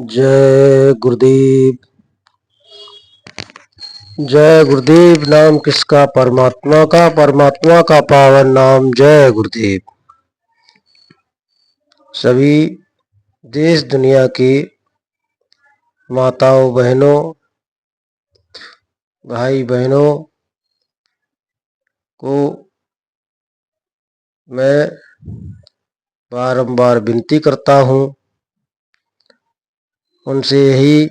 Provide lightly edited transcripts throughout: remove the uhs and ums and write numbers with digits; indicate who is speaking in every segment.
Speaker 1: जय गुरुदेव। जय गुरुदेव। नाम किसका? परमात्मा का। परमात्मा का पावन नाम जय गुरुदेव। सभी देश दुनिया की माताओं बहनों भाई बहनों को मैं बारंबार विनती करता हूँ, उनसे यही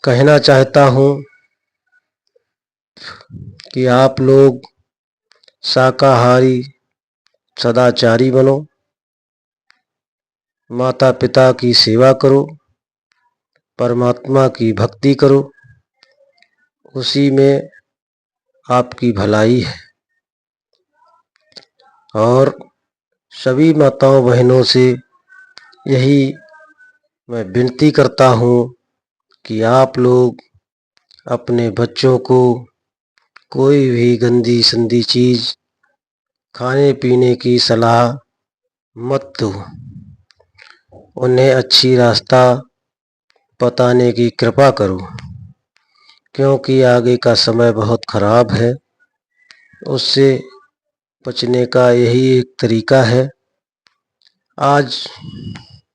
Speaker 1: कहना चाहता हूँ कि आप लोग शाकाहारी सदाचारी बनो, माता पिता की सेवा करो, परमात्मा की भक्ति करो, उसी में आपकी भलाई है। और सभी माताओं बहनों से यही मैं विनती करता हूँ कि आप लोग अपने बच्चों को कोई भी गंदी संदी चीज़ खाने पीने की सलाह मत दो। उन्हें अच्छी रास्ता बताने की कृपा करो, क्योंकि आगे का समय बहुत खराब है। उससे बचने का यही एक तरीका है। आज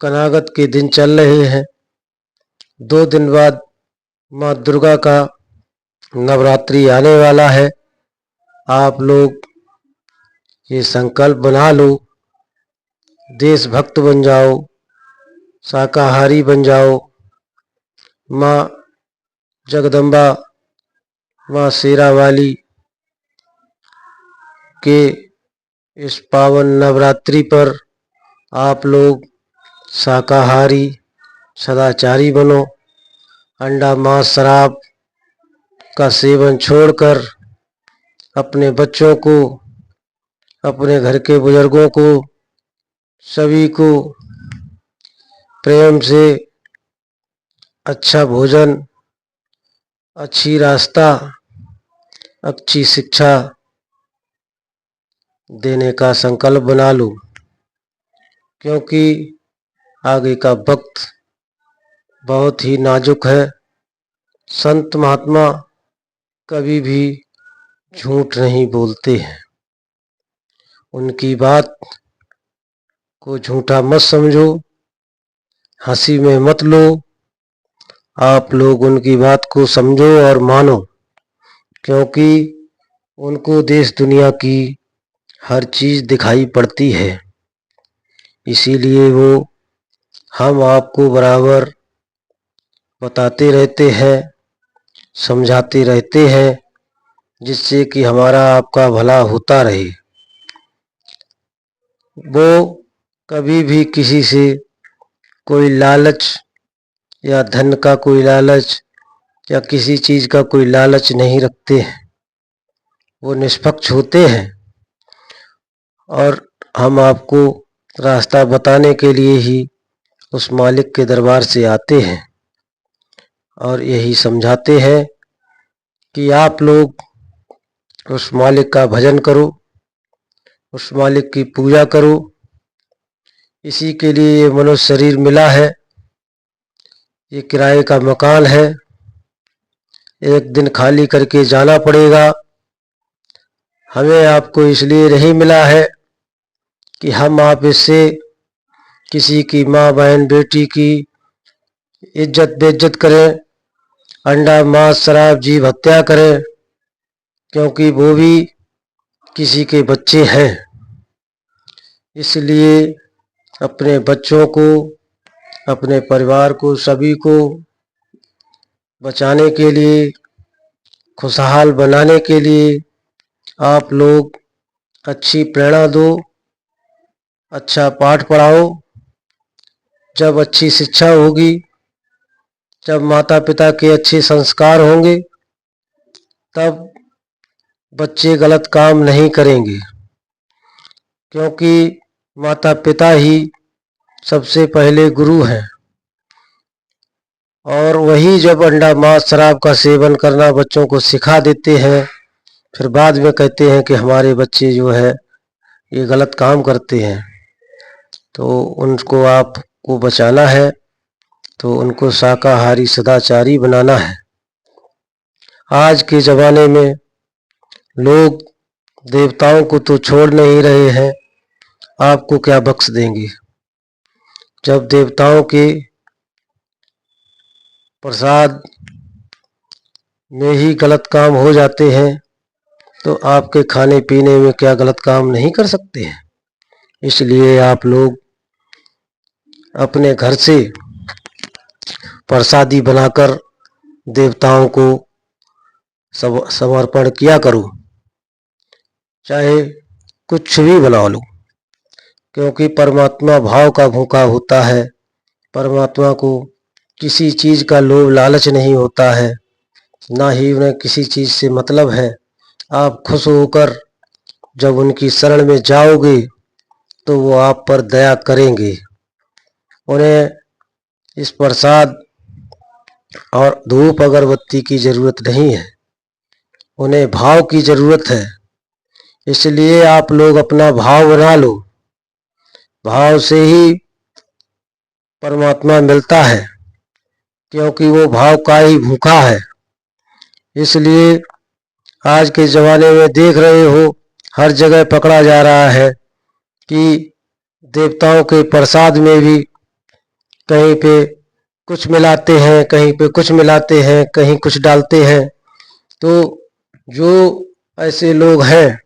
Speaker 1: कनागत के दिन चल रहे हैं। 2 दिन बाद माँ दुर्गा का नवरात्रि आने वाला है। आप लोग ये संकल्प बना लो, देशभक्त बन जाओ, शाकाहारी बन जाओ। माँ जगदम्बा, माँ शेरावाली के इस पावन नवरात्रि पर आप लोग शाकाहारी सदाचारी बनो। अंडा मांस शराब का सेवन छोड़कर अपने बच्चों को, अपने घर के बुजुर्गों को, सभी को प्रेम से अच्छा भोजन, अच्छी रास्ता, अच्छी शिक्षा देने का संकल्प बना लो, क्योंकि आगे का वक्त बहुत ही नाजुक है। संत महात्मा कभी भी झूठ नहीं बोलते हैं। उनकी बात को झूठा मत समझो, हंसी में मत लो। आप लोग उनकी बात को समझो और मानो, क्योंकि उनको देश दुनिया की हर चीज़ दिखाई पड़ती है। इसीलिए वो हम आपको बराबर बताते रहते हैं, समझाते रहते हैं, जिससे कि हमारा आपका भला होता रहे। वो कभी भी किसी से कोई लालच या धन का कोई लालच या किसी चीज़ का कोई लालच नहीं रखते हैं। वो निष्पक्ष होते हैं और हम आपको रास्ता बताने के लिए ही उस मालिक के दरबार से आते हैं और यही समझाते हैं कि आप लोग उस मालिक का भजन करो, उस मालिक की पूजा करो। इसी के लिए ये मनुष्य शरीर मिला है। ये किराए का मकान है, एक दिन खाली करके जाना पड़ेगा। हमें आपको इसलिए नहीं मिला है कि हम आप इससे किसी की माँ बहन बेटी की इज्जत बेइज्जत करें, अंडा मांस शराब जीव हत्या करें, क्योंकि वो भी किसी के बच्चे हैं। इसलिए अपने बच्चों को, अपने परिवार को, सभी को बचाने के लिए, खुशहाल बनाने के लिए आप लोग अच्छी प्रेरणा दो, अच्छा पाठ पढ़ाओ। जब अच्छी शिक्षा होगी, जब माता पिता के अच्छे संस्कार होंगे, तब बच्चे गलत काम नहीं करेंगे, क्योंकि माता पिता ही सबसे पहले गुरु हैं। और वही जब अंडा मांस शराब का सेवन करना बच्चों को सिखा देते हैं, फिर बाद में कहते हैं कि हमारे बच्चे जो है ये गलत काम करते हैं। तो उनको आपको बचाना है। तो उनको शाकाहारी सदाचारी बनाना है। आज के ज़माने में लोग देवताओं को तो छोड़ नहीं रहे हैं, आपको क्या बख्श देंगे। जब देवताओं के प्रसाद में ही गलत काम हो जाते हैं तो आपके खाने पीने में क्या गलत काम नहीं कर सकते हैं। इसलिए आप लोग अपने घर से प्रसादी बनाकर देवताओं को समर्पण किया करो, चाहे कुछ भी बना लो, क्योंकि परमात्मा भाव का भूखा होता है। परमात्मा को किसी चीज़ का लोभ लालच नहीं होता है, ना ही उन्हें किसी चीज़ से मतलब है। आप खुश होकर जब उनकी शरण में जाओगे तो वो आप पर दया करेंगे। उन्हें इस प्रसाद और धूप अगरबत्ती की ज़रूरत नहीं है, उन्हें भाव की ज़रूरत है। इसलिए आप लोग अपना भाव बना लो। भाव से ही परमात्मा मिलता है, क्योंकि वो भाव का ही भूखा है। इसलिए आज के ज़माने में देख रहे हो, हर जगह पकड़ा जा रहा है कि देवताओं के प्रसाद में भी कहीं पे कुछ मिलाते हैं, कहीं पे कुछ मिलाते हैं, कहीं कुछ डालते हैं। तो जो ऐसे लोग हैं,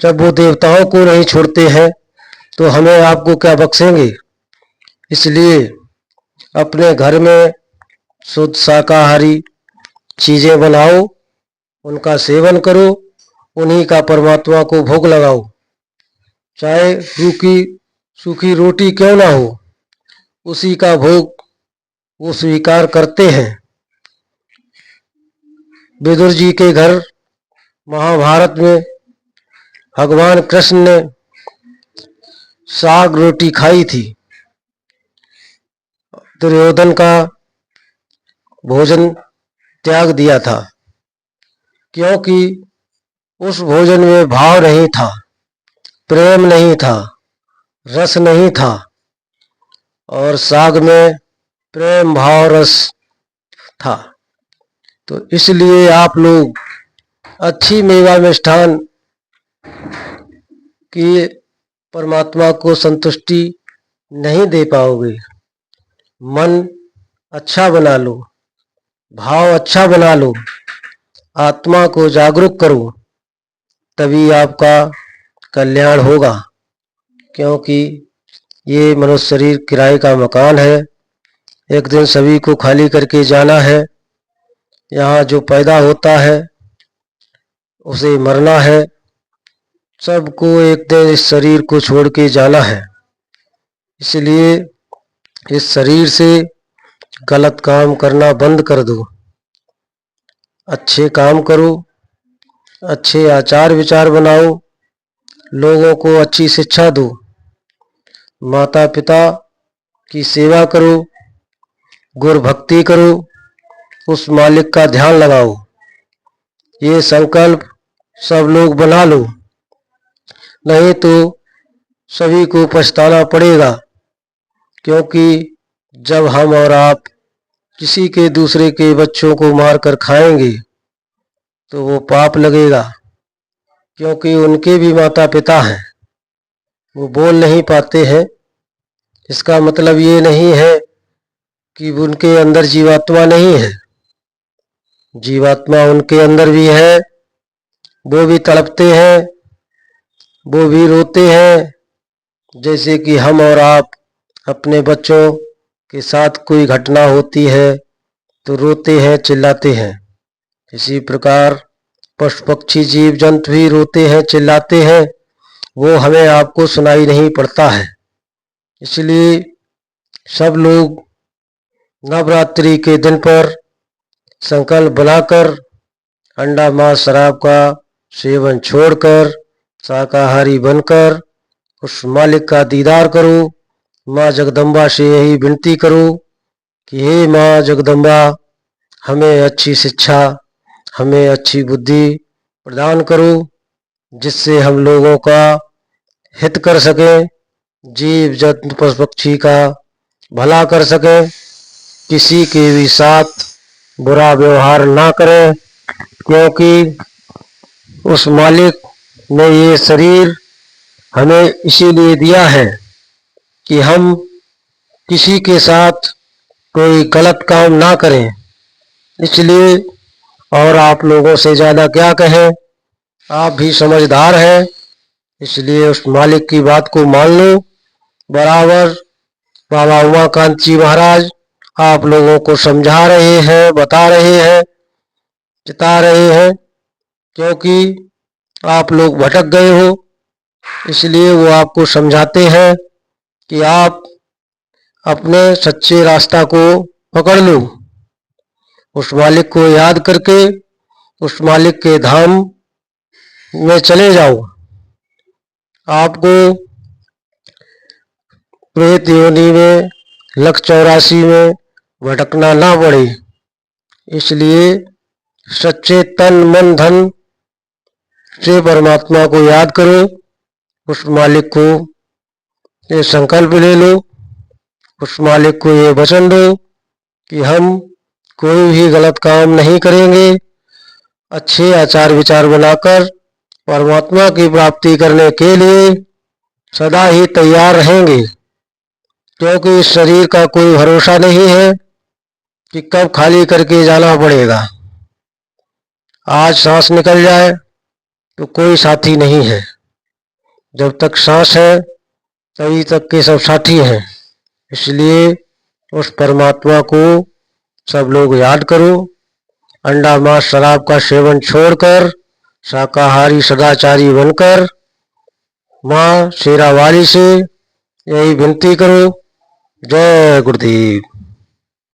Speaker 1: जब वो देवताओं को नहीं छोड़ते हैं तो हमें आपको क्या बख्शेंगे। इसलिए अपने घर में शुद्ध शाकाहारी चीज़ें बनाओ, उनका सेवन करो, उन्हीं का परमात्मा को भोग लगाओ। चाहे सूखी रोटी क्यों ना हो, उसी का भोग वो स्वीकार करते हैं। विदुर जी के घर महाभारत में भगवान कृष्ण ने साग रोटी खाई थी। दुर्योधन का भोजन त्याग दिया था, क्योंकि उस भोजन में भाव नहीं था, प्रेम नहीं था, रस नहीं था। और साग में प्रेम भाव रस था। तो इसलिए आप लोग अच्छी मेवा मिष्ठान की परमात्मा को संतुष्टि नहीं दे पाओगे। मन अच्छा बना लो, भाव अच्छा बना लो, आत्मा को जागरूक करो, तभी आपका कल्याण होगा। क्योंकि ये मनुष्य शरीर किराए का मकान है, एक दिन सभी को खाली करके जाना है। यहाँ जो पैदा होता है उसे मरना है। सबको एक दिन इस शरीर को छोड़ के जाना है। इसलिए इस शरीर से गलत काम करना बंद कर दो, अच्छे काम करो, अच्छे आचार विचार बनाओ, लोगों को अच्छी शिक्षा दो, माता पिता की सेवा करो, गुरु भक्ति करो, उस मालिक का ध्यान लगाओ। ये संकल्प सब लोग बना लो, नहीं तो सभी को पछताना पड़ेगा। क्योंकि जब हम और आप किसी के दूसरे के बच्चों को मारकर खाएंगे तो वो पाप लगेगा, क्योंकि उनके भी माता पिता हैं, वो बोल नहीं पाते हैं। इसका मतलब ये नहीं है कि उनके अंदर जीवात्मा नहीं है, जीवात्मा उनके अंदर भी है। वो भी तड़पते हैं, वो भी रोते हैं, जैसे कि हम और आप अपने बच्चों के साथ कोई घटना होती है तो रोते हैं, चिल्लाते हैं। इसी प्रकार पशु पक्षी जीव जंतु भी रोते हैं, चिल्लाते हैं, वो हमें आपको सुनाई नहीं पड़ता है। इसलिए सब लोग नवरात्रि के दिन पर संकल्प बनाकर अंडा मांस शराब का सेवन छोड़कर शाकाहारी बनकर उस मालिक का दीदार करो। माँ जगदम्बा से यही विनती करो कि हे माँ जगदम्बा, हमें अच्छी शिक्षा, हमें अच्छी बुद्धि प्रदान करो, जिससे हम लोगों का हित कर सकें, जीव जंतु पशु पक्षी का भला कर सकें, किसी के भी साथ बुरा व्यवहार ना करें, क्योंकि उस मालिक ने ये शरीर हमें इसीलिए दिया है कि हम किसी के साथ कोई गलत काम ना करें। इसलिए और आप लोगों से ज़्यादा क्या कहें, आप भी समझदार हैं, इसलिए उस मालिक की बात को मान लो। बराबर बाबा उमाकांत जी महाराज आप लोगों को समझा रहे हैं, बता रहे हैं, चिता रहे हैं, क्योंकि आप लोग भटक गए हो, इसलिए वो आपको समझाते हैं कि आप अपने सच्चे रास्ता को पकड़ लो। उस मालिक को याद करके उस मालिक के धाम में चले जाओ। आपको प्रेत योनि में 184 में भटकना ना पड़े, इसलिए सच्चे तन मन धन से परमात्मा को याद करो। उस मालिक को ये संकल्प ले लो, उस मालिक को ये वचन दो कि हम कोई भी गलत काम नहीं करेंगे, अच्छे आचार विचार बनाकर परमात्मा की प्राप्ति करने के लिए सदा ही तैयार रहेंगे, क्योंकि इस शरीर का कोई भरोसा नहीं है कि कब खाली करके जाना पड़ेगा। आज सांस निकल जाए तो कोई साथी नहीं है, जब तक सांस है तभी तक के सब साथी हैं। इसलिए उस परमात्मा को सब लोग याद करो। अंडा मांस शराब का सेवन छोड़कर शाकाहारी सदाचारी बनकर माँ शेरावाली से यही विनती करो। जय गुरुदेव।